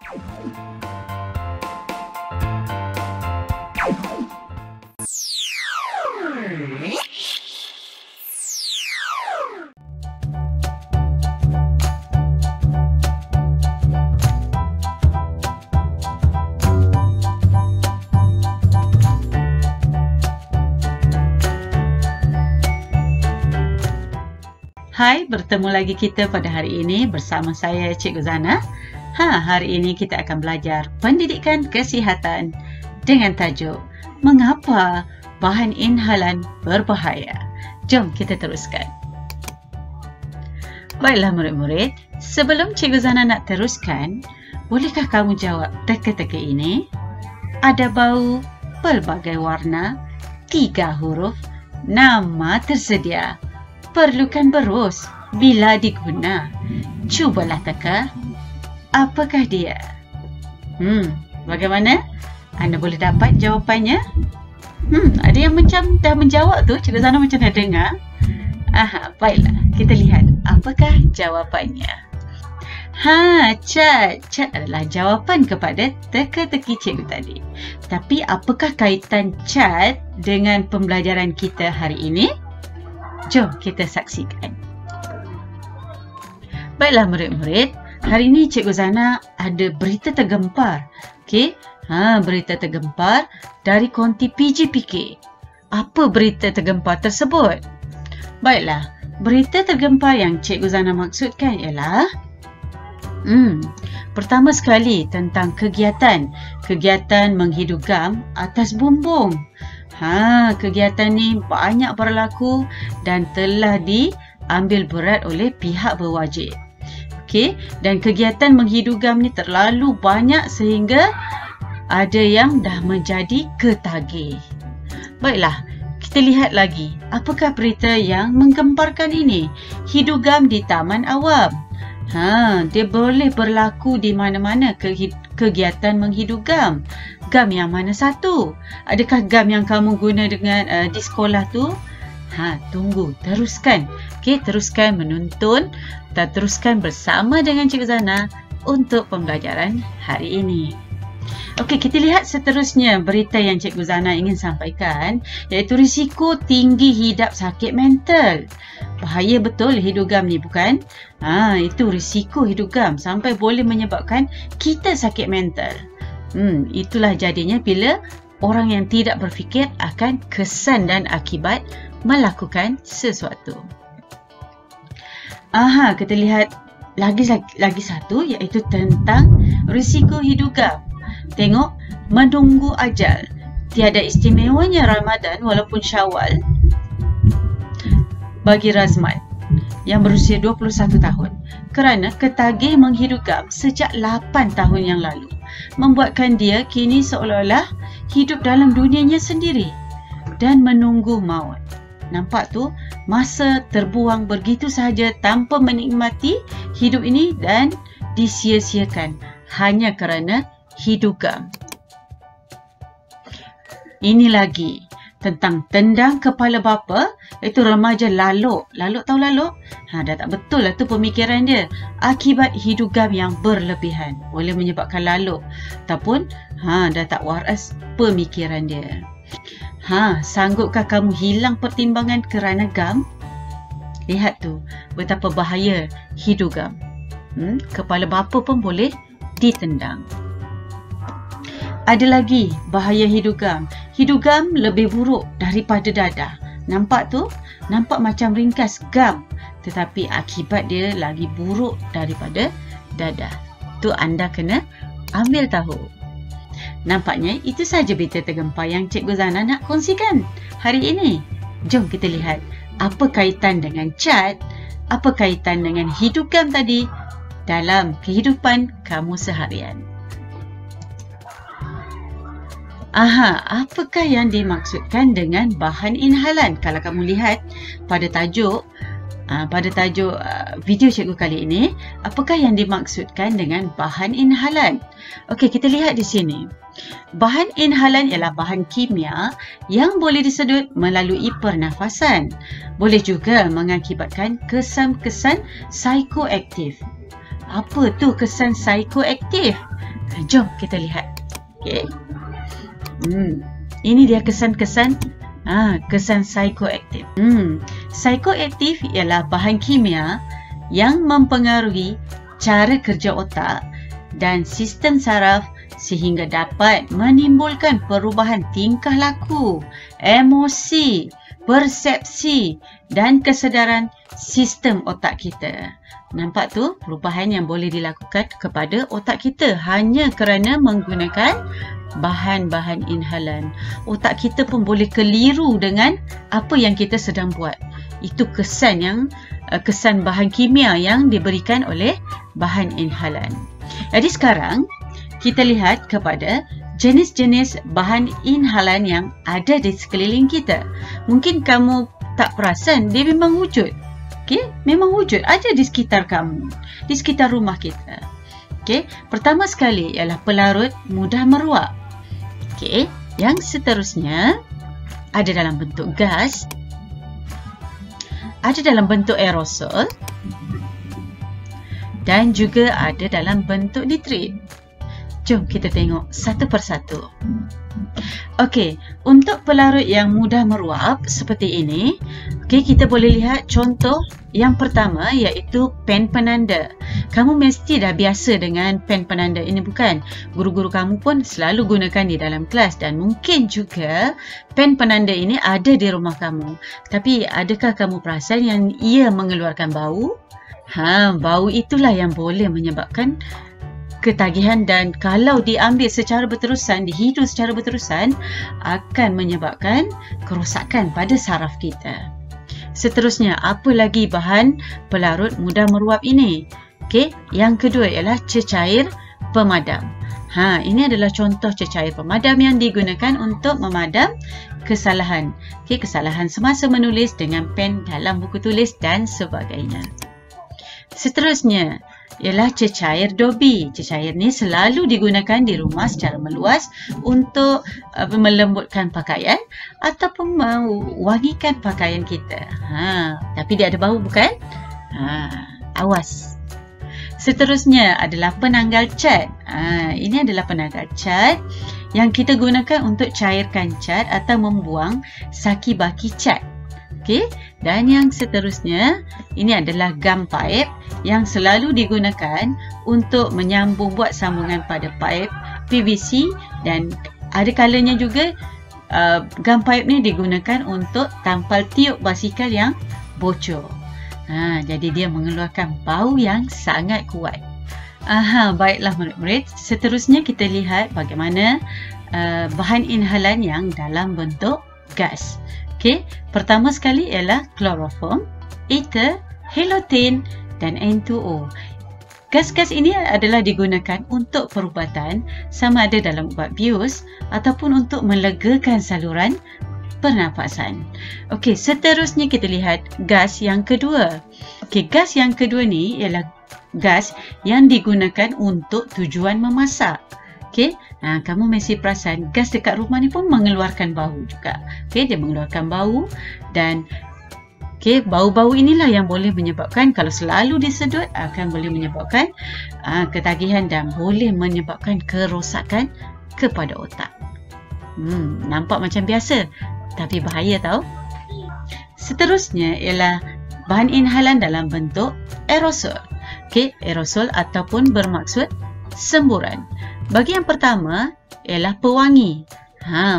Hai, bertemu lagi kita pada hari ini bersama saya Cikgu Zana. Hari ini kita akan belajar pendidikan kesihatan dengan tajuk Mengapa Bahan Inhalan Berbahaya? Jom kita teruskan. Baiklah murid-murid, sebelum Cikgu Zana nak teruskan, bolehkah kamu jawab teka-teki ini? Ada bau, pelbagai warna, 3 huruf, nama tersedia. Perlukan berus bila diguna. Cubalah teka. Apakah dia? Bagaimana? Anda boleh dapat jawapannya? Ada yang macam dah menjawab tu. Cikgu Zana macam dah dengar. Baiklah. Kita lihat apakah jawapannya. Cat. Cat adalah jawapan kepada teka-teki cikgu tadi. Tapi apakah kaitan cat dengan pembelajaran kita hari ini? Jom kita saksikan. Baiklah murid-murid, hari ini Cikgu Zana ada berita tergempar. Berita tergempar dari konti PGPK. Apa berita tergempar tersebut? Baiklah, berita tergempar yang Cikgu Zana maksudkan ialah pertama sekali tentang kegiatan menghidugam atas bumbung. Kegiatan ni banyak berlaku dan telah diambil berat oleh pihak berwajib. Dan kegiatan menghidugam ni terlalu banyak sehingga ada yang dah menjadi ketagih. Baiklah, kita lihat lagi. Apakah berita yang menggemparkan ini? Hidugam di taman awam. Dia boleh berlaku di mana-mana kegiatan menghidugam. Gam yang mana satu? Adakah gam yang kamu guna dengan di sekolah tu? Tunggu, teruskan. Teruskan menonton dan teruskan bersama dengan Cikgu Zana untuk pembelajaran hari ini. Kita lihat seterusnya berita yang Cikgu Zana ingin sampaikan, iaitu risiko tinggi hidap sakit mental. Bahaya betul hidugam ni, bukan? Itu risiko hidugam sampai boleh menyebabkan kita sakit mental. Itulah jadinya bila orang yang tidak berfikir akan kesan dan akibat melakukan sesuatu. Kita lihat lagi satu, iaitu tentang risiko hidugam. Tengok, menunggu ajal. Tiada istimewanya Ramadan walaupun Syawal bagi Razman yang berusia 21 tahun kerana ketagih menghidugam sejak 8 tahun yang lalu membuatkan dia kini seolah-olah hidup dalam dunianya sendiri dan menunggu maut. Nampak tu, masa terbuang begitu sahaja tanpa menikmati hidup ini dan disia-siakan hanya kerana hidugam. Ini lagi tentang tendang kepala bapa, iaitu remaja lalok. Lalok, tahu lalok? Dah tak betul lah tu pemikiran dia. Akibat hidugam yang berlebihan boleh menyebabkan lalok ataupun dah tak waras pemikiran dia. Sanggupkah kamu hilang pertimbangan kerana gam? Lihat tu betapa bahaya hidugam. Kepala bapa pun boleh ditendang. Ada lagi bahaya hidugam. Hidugam lebih buruk daripada dadah. Nampak tu? Nampak macam ringkas gam, tetapi akibat dia lagi buruk daripada dadah. Tu anda kena ambil tahu. Nampaknya itu sahaja berita tergempar yang Cikgu Zana nak kongsikan hari ini. Jom kita lihat apa kaitan dengan cat, apa kaitan dengan hidugam tadi dalam kehidupan kamu seharian. Apakah yang dimaksudkan dengan bahan inhalan? Kalau kamu lihat pada tajuk video cikgu kali ini, apakah yang dimaksudkan dengan bahan inhalan? Kita lihat di sini. Bahan inhalan ialah bahan kimia yang boleh disedut melalui pernafasan. Boleh juga mengakibatkan kesan-kesan psikoaktif. Apa tu kesan psikoaktif? Jom kita lihat. Okey. Ini dia kesan-kesan kesan psikoaktif. Psikoaktif ialah bahan kimia yang mempengaruhi cara kerja otak dan sistem saraf sehingga dapat menimbulkan perubahan tingkah laku, emosi, persepsi dan kesedaran sistem otak kita. Nampak tu perubahan yang boleh dilakukan kepada otak kita hanya kerana menggunakan bahan-bahan inhalan. Otak kita pun boleh keliru dengan apa yang kita sedang buat. Itu kesan bahan kimia yang diberikan oleh bahan inhalan. Jadi sekarang kita lihat kepada jenis-jenis bahan inhalan yang ada di sekeliling kita. Mungkin kamu tak perasan, dia memang wujud. Okey, memang wujud, ada di sekitar kamu, di sekitar rumah kita. Okey, pertama sekali ialah pelarut mudah meruap. Okey, yang seterusnya ada dalam bentuk gas, ada dalam bentuk aerosol dan juga ada dalam bentuk nitrit. Jom kita tengok satu persatu. Okey, untuk pelarut yang mudah meruap seperti ini, kita boleh lihat contoh yang pertama iaitu pen penanda. Kamu mesti dah biasa dengan pen penanda ini, bukan? Guru-guru kamu pun selalu gunakan di dalam kelas dan mungkin juga pen penanda ini ada di rumah kamu. Tapi adakah kamu perasan yang ia mengeluarkan bau? Bau itulah yang boleh menyebabkan ketagihan dan kalau diambil secara berterusan, dihidu secara berterusan akan menyebabkan kerosakan pada saraf kita. Seterusnya, apa lagi bahan pelarut mudah meruap ini? Okey, yang kedua ialah cecair pemadam. Ini adalah contoh cecair pemadam yang digunakan untuk memadam kesalahan. Kesalahan semasa menulis dengan pen dalam buku tulis dan sebagainya. Seterusnya ialah cecair Dobby. Cecair ni selalu digunakan di rumah secara meluas untuk melembutkan pakaian ataupun mewangikan pakaian kita. Tapi dia ada bau, bukan? Awas. Seterusnya adalah penanggal cat. Ini adalah penanggal cat yang kita gunakan untuk cairkan cat atau membuang saki-baki cat. Okey, dan yang seterusnya ini adalah gum pipe yang selalu digunakan untuk menyambung buat sambungan pada pipe PVC dan ada kalanya juga gum pipe ni digunakan untuk tampal tiup basikal yang bocor. Jadi dia mengeluarkan bau yang sangat kuat. Baiklah murid-murid, seterusnya kita lihat bagaimana bahan inhalan yang dalam bentuk gas. Okey, pertama sekali ialah chloroform, ether, halogen dan N2O. Gas-gas ini adalah digunakan untuk perubatan sama ada dalam ubat bius ataupun untuk melegakan saluran pernafasan. Okey, seterusnya kita lihat gas yang kedua. Okey, gas yang kedua ni ialah gas yang digunakan untuk tujuan memasak. Okey, kamu mesti perasan gas dekat rumah ni pun mengeluarkan bau juga. Okey, dia mengeluarkan bau dan bau-bau inilah yang boleh menyebabkan, kalau selalu disedut, akan boleh menyebabkan ketagihan dan boleh menyebabkan kerosakan kepada otak. Nampak macam biasa, tapi bahaya tau. Seterusnya ialah bahan inhalan dalam bentuk aerosol. Okey, aerosol ataupun bermaksud semburan. Bagi yang pertama ialah pewangi.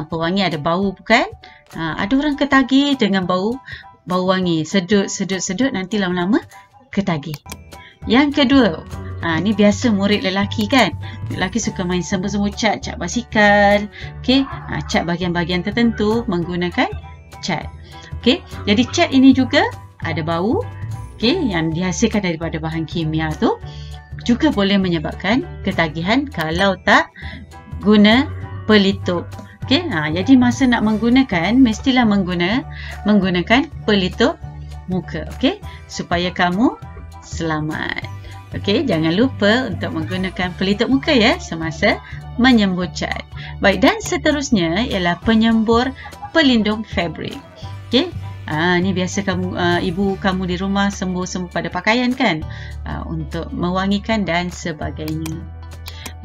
Pewangi ada bau, bukan? Ada orang ketagih dengan bau wangi. Sedut nanti lama-lama ketagih. Yang kedua, ni biasa murid lelaki kan? Lelaki suka main sembuh-sembuh cat basikal. Okey, cat bahagian-bahagian tertentu menggunakan cat. Okey, jadi cat ini juga ada bau. Okey, yang dihasilkan daripada bahan kimia tu juga boleh menyebabkan ketagihan kalau tak guna pelitup. Okey, jadi masa nak menggunakan mestilah menggunakan pelitup muka, okey, supaya kamu selamat. Okey, jangan lupa untuk menggunakan pelitup muka ya semasa menyembur cat. Baik, dan seterusnya ialah penyembur pelindung fabrik. Okey, ni biasa kamu ibu kamu di rumah sembur pada pakaian kan, untuk mewangikan dan sebagainya.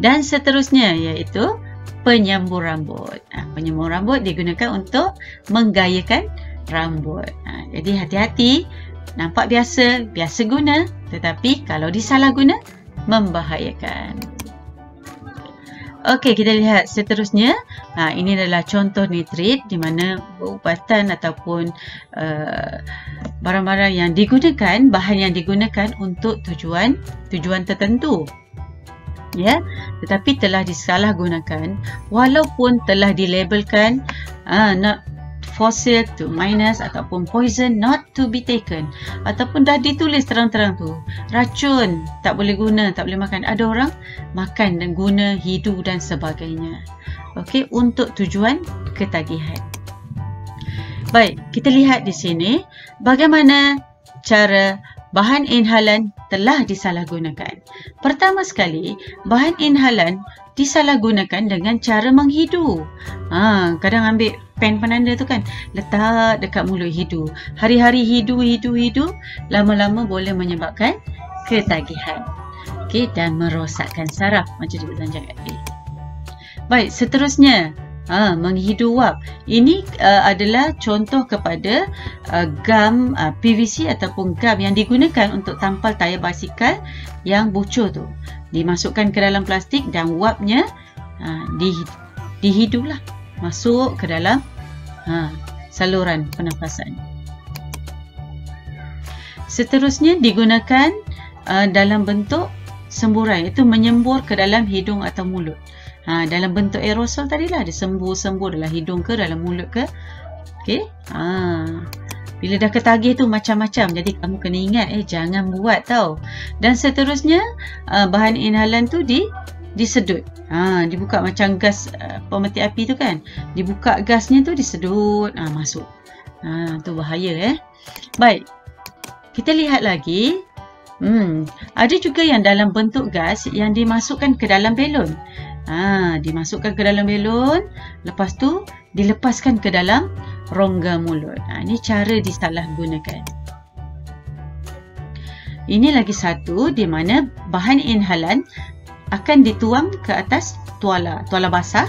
Dan seterusnya iaitu penyembur rambut. Penyembur rambut digunakan untuk menggayakan rambut. Jadi hati-hati, nampak biasa guna, tetapi kalau disalah guna, membahayakan. Okey, kita lihat seterusnya. Ini adalah contoh nitrit di mana ubatan ataupun barang-barang yang digunakan, bahan yang digunakan untuk tujuan tertentu. Ya, tetapi telah disalahgunakan walaupun telah dilabelkan not fossil to minus ataupun poison not to be taken, ataupun dah ditulis terang-terang tu racun, tak boleh guna, tak boleh makan. Ada orang makan dan guna hidu dan sebagainya. Okey, untuk tujuan ketagihan. Baik, kita lihat di sini bagaimana cara bahan inhalan telah disalahgunakan. Pertama sekali, bahan inhalan disalahgunakan dengan cara menghidu. Kadang ambil pen penanda tu kan, letak dekat mulut hidu. Hari-hari hidu, lama-lama boleh menyebabkan ketagihan. Okey, dan merosakkan saraf macam Cikgu cakap tadi. Baik, seterusnya menghidu wap. Ini adalah contoh kepada gam PVC ataupun gam yang digunakan untuk tampal tayar basikal yang bocor tu. Dimasukkan ke dalam plastik dan wapnya dihidulah masuk ke dalam saluran pernafasan. Seterusnya digunakan dalam bentuk semburan, iaitu menyembur ke dalam hidung atau mulut. Dalam bentuk aerosol tadilah, dia sembur dalam hidung ke dalam mulut ke. Okey. Bila dah ketagih tu macam-macam, jadi kamu kena ingat jangan buat tau. Dan seterusnya bahan inhalan tu disedut. Dibuka macam gas pemeti api tu kan. Dibuka gasnya tu, disedut, masuk. Tu bahaya Baik. Kita lihat lagi. Ada juga yang dalam bentuk gas yang dimasukkan ke dalam belon. Dimasukkan ke dalam belon, lepas tu dilepaskan ke dalam rongga mulut. Ini cara disalahgunakan. Ini lagi satu di mana bahan inhalan akan dituang ke atas tuala basah,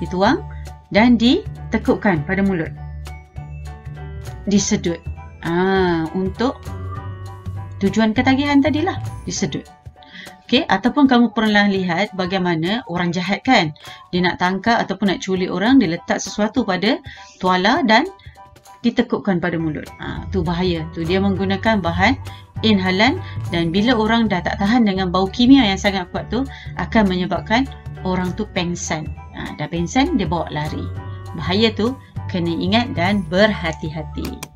dituang dan ditekukkan pada mulut. Disedut. Untuk tujuan ketagihan tadilah, disedut. Okey, ataupun kamu pernah lihat bagaimana orang jahat kan, dia nak tangkap ataupun nak culik orang, dia letak sesuatu pada tuala dan ditekukkan pada mulut. Tu bahaya. Tu dia menggunakan bahan inhalan, dan bila orang dah tak tahan dengan bau kimia yang sangat kuat tu, akan menyebabkan orang tu pengsan. Dah pengsan, dia bawa lari. Bahaya tu, kena ingat dan berhati-hati.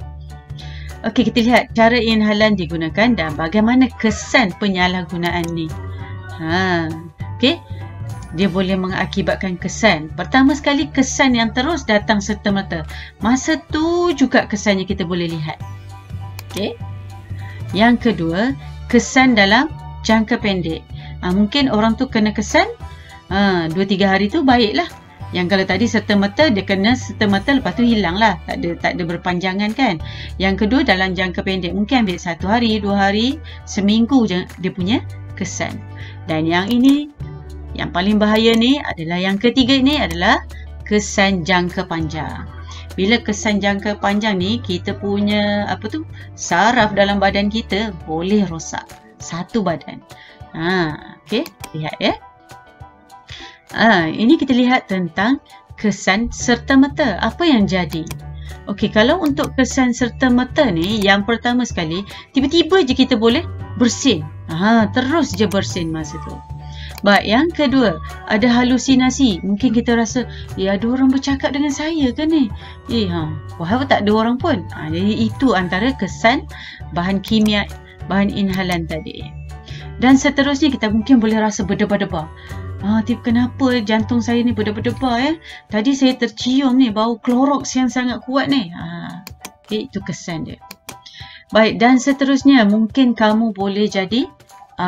Okey, kita lihat cara inhalan digunakan dan bagaimana kesan penyalahgunaan ni. Okey. Dia boleh mengakibatkan kesan. Pertama sekali, kesan yang terus datang serta-merta. Masa tu juga kesannya kita boleh lihat. Okey. Yang kedua, kesan dalam jangka pendek. Mungkin orang tu kena kesan 2-3 hari tu baiklah. Yang kalau tadi serta-merta, dia kena serta-merta, lepas tu hilang lah. Tak ada berpanjangan kan. Yang kedua, dalam jangka pendek, mungkin ambil 1 hari, 2 hari, seminggu je dia punya kesan. Dan yang ini, yang paling bahaya ni adalah yang ketiga ni adalah kesan jangka panjang. Bila kesan jangka panjang ni, kita punya saraf dalam badan kita boleh rosak. Satu badan. Okey, lihat ini kita lihat tentang kesan serta-merta. Apa yang jadi? Okey, kalau untuk kesan serta-merta ni, yang pertama sekali, tiba-tiba je kita boleh bersin. Terus je bersin masa tu. Baik, yang kedua, ada halusinasi. Mungkin kita rasa, ada orang bercakap dengan saya ke ni? Wah, tak ada orang pun. Jadi itu antara kesan bahan kimia, bahan inhalan tadi. Dan seterusnya, kita mungkin boleh rasa berdebar-debar. Kenapa jantung saya ni berdebar-debar Tadi saya tercium ni bau Clorox yang sangat kuat ni. Okay, itu kesan dia. Baik, dan seterusnya mungkin kamu boleh jadi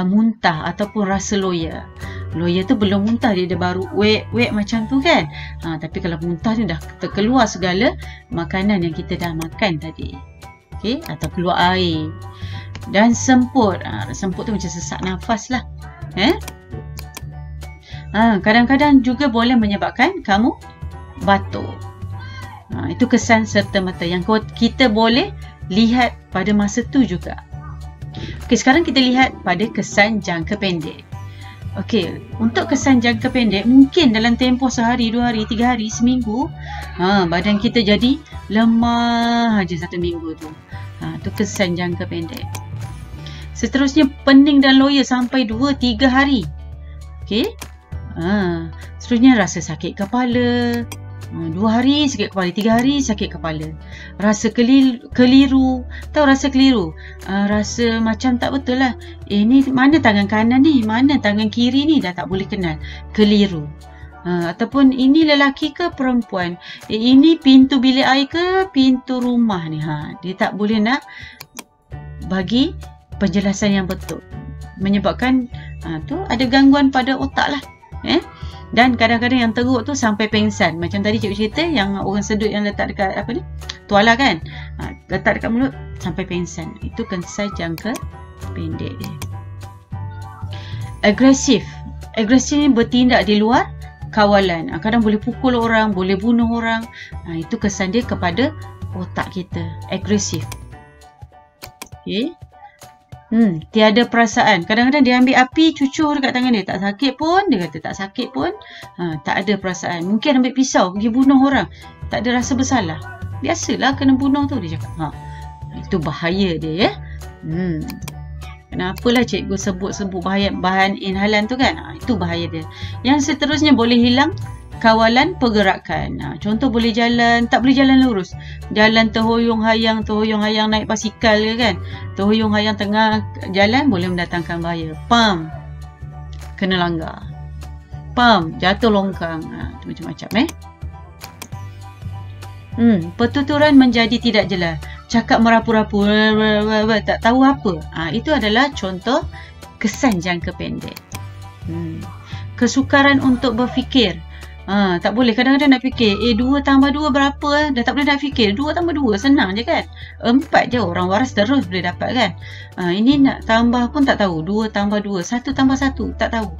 muntah ataupun rasa loya. Loya tu belum muntah, dia baru wet macam tu kan. Tapi kalau muntah ni dah terkeluar segala makanan yang kita dah makan tadi. Okay, atau keluar air. Dan semput. Semput tu macam sesak nafas lah. Kadang-kadang juga boleh menyebabkan kamu batuk. Itu kesan serta-merta yang kita boleh lihat pada masa tu juga. Okey, sekarang kita lihat pada kesan jangka pendek. Okey, untuk kesan jangka pendek, mungkin dalam tempoh sehari, 2 hari, 3 hari, seminggu, badan kita jadi lemah aja 1 minggu tu. Tu kesan jangka pendek. Seterusnya, pening dan loya sampai 2-3 hari. Okey. Seterusnya, rasa sakit kepala. 2 hari sakit kepala, 3 hari sakit kepala. Rasa keliru. Tahu rasa keliru? Rasa macam tak betul lah. Ni mana tangan kanan ni? Mana tangan kiri ni? Dah tak boleh kenal. Keliru. Ataupun ini lelaki ke perempuan? Ini pintu bilik air ke pintu rumah ni? Dia tak boleh nak bagi penjelasan yang betul. Menyebabkan tu ada gangguan pada otak lah. Dan kadang-kadang yang teruk tu sampai pengsan. Macam tadi cikgu cerita yang orang sedut yang letak dekat tuala kan. Letak dekat mulut sampai pengsan. Itu kesan jangka pendek dia. Agresif. Agresif ni bertindak di luar kawalan. Kadang boleh pukul orang, boleh bunuh orang. Itu kesan dia kepada otak kita. Agresif. Okey. Tiada perasaan. Kadang-kadang dia ambil api, cucur dekat tangan dia. Tak sakit pun. Dia kata tak sakit pun. Tak ada perasaan. Mungkin ambil pisau, pergi bunuh orang. Tak ada rasa bersalah. Biasalah kena bunuh tu, dia cakap. Itu bahaya dia, ya. Kenapalah cikgu sebut-sebut bahan inhalan tu kan? Itu bahaya dia. Yang seterusnya boleh hilang kawalan pergerakan. Contoh boleh jalan, tak boleh jalan lurus. Jalan terhoyong-hayang naik basikal ke kan. Terhoyong-hayang tengah jalan boleh mendatangkan bahaya. Pam, kena langgar. Pam, jatuh longkang. Macam-macam Pertuturan menjadi tidak jelas. Cakap merapu-rapu, tak tahu apa. Itu adalah contoh kesan jangka pendek. Kesukaran untuk berfikir. Tak boleh. Kadang-kadang nak fikir, 2 tambah 2 berapa? Dah tak boleh nak fikir. 2 tambah 2, senang je kan? 4 je, orang waras terus boleh dapat kan? Ini nak tambah pun tak tahu. 2 tambah 2, 1 tambah 1, tak tahu.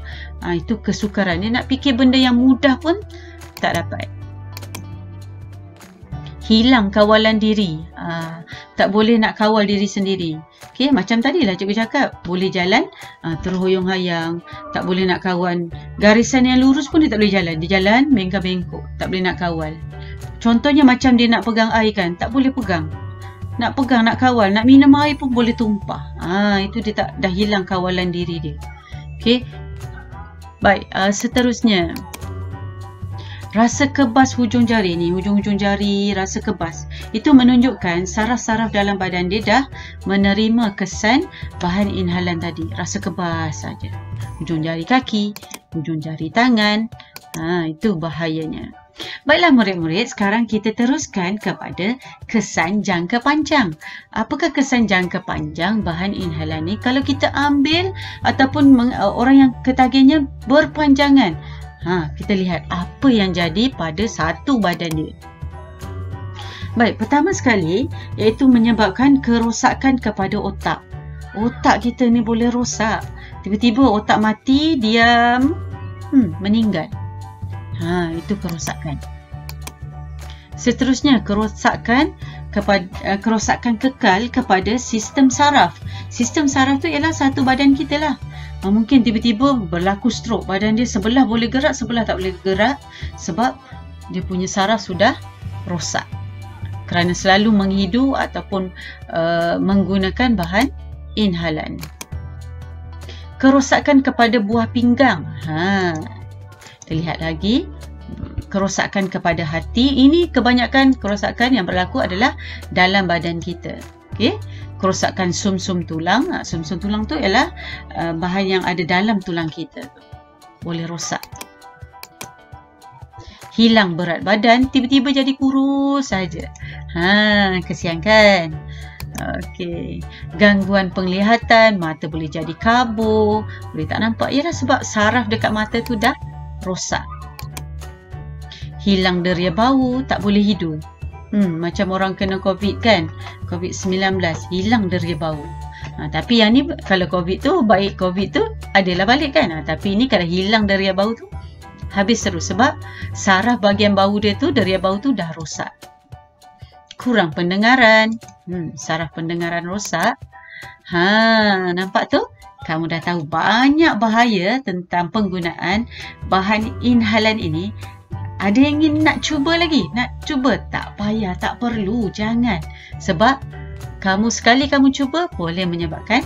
Itu kesukaran. Dia nak fikir benda yang mudah pun tak dapat. Hilang kawalan diri. Tak boleh nak kawal diri sendiri. Okey, macam tadilah cikgu cakap, boleh jalan terhoyong-hayang, tak boleh nak kawal. Garisan yang lurus pun dia tak boleh jalan. Dia jalan bengkak-bengkok, tak boleh nak kawal. Contohnya macam dia nak pegang air kan, tak boleh pegang. Nak pegang, nak kawal, nak minum air pun boleh tumpah. Itu dia dah hilang kawalan diri dia. Okey. Baik, seterusnya. Rasa kebas hujung jari ni, hujung-hujung jari rasa kebas. Itu menunjukkan saraf-saraf dalam badan dia dah menerima kesan bahan inhalan tadi. Rasa kebas saja. Hujung jari kaki, hujung jari tangan. Itu bahayanya. Baiklah murid-murid, sekarang kita teruskan kepada kesan jangka panjang. Apakah kesan jangka panjang bahan inhalan ni? Kalau kita ambil ataupun orang yang ketagihnya berpanjangan, kita lihat apa yang jadi pada satu badan dia. Baik, pertama sekali iaitu menyebabkan kerosakan kepada otak. Otak kita ni boleh rosak. Tiba-tiba otak mati, diam, meninggal. Itu kerosakan. Seterusnya, kerosakan kekal kepada sistem saraf. Sistem saraf tu ialah satu badan kita lah. Mungkin tiba-tiba berlaku stroke. Badan dia sebelah boleh gerak, sebelah tak boleh gerak. Sebab dia punya saraf sudah rosak. Kerana selalu menghidu ataupun menggunakan bahan inhalan. Kerosakan kepada buah pinggang. Kita lihat lagi. Kerosakan kepada hati. Ini kebanyakan kerosakan yang berlaku adalah dalam badan kita. Okey. Kerosakan sum-sum tulang. Sum-sum tulang tu ialah bahan yang ada dalam tulang kita. Boleh rosak. Hilang berat badan, tiba-tiba jadi kurus saja. Kesian kan? Okey. Gangguan penglihatan, mata boleh jadi kabur, boleh tak nampak. Ialah sebab saraf dekat mata tu dah rosak. Hilang deria bau, tak boleh hidu. Macam orang kena COVID kan, COVID-19, hilang deria bau. Tapi yang ni kalau COVID tu, baik COVID tu adalah balik kan. Tapi ni kalau hilang deria bau tu, habis terus sebab saraf bahagian bau dia tu, deria bau tu dah rosak. Kurang pendengaran. Saraf pendengaran rosak. Nampak tu? Kamu dah tahu banyak bahaya tentang penggunaan bahan inhalan ini. Ada yang ingin nak cuba lagi? Nak cuba? Tak payah, tak perlu, jangan. Sebab kamu sekali kamu cuba boleh menyebabkan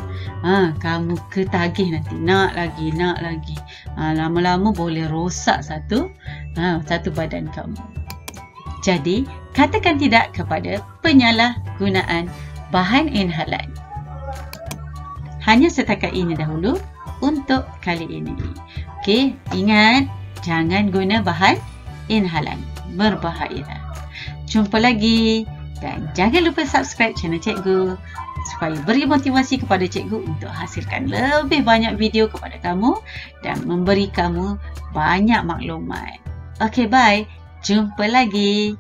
kamu ketagih nanti. Nak lagi. Lama-lama boleh rosak satu badan kamu. Jadi, katakan tidak kepada penyalahgunaan bahan inhalan. Hanya setakat ini dahulu untuk kali ini. Okey, ingat jangan guna bahan inhalan, berbahaya. Jumpa lagi dan jangan lupa subscribe channel Cikgu supaya beri motivasi kepada Cikgu untuk hasilkan lebih banyak video kepada kamu dan memberi kamu banyak maklumat. Okey, bye. Jumpa lagi.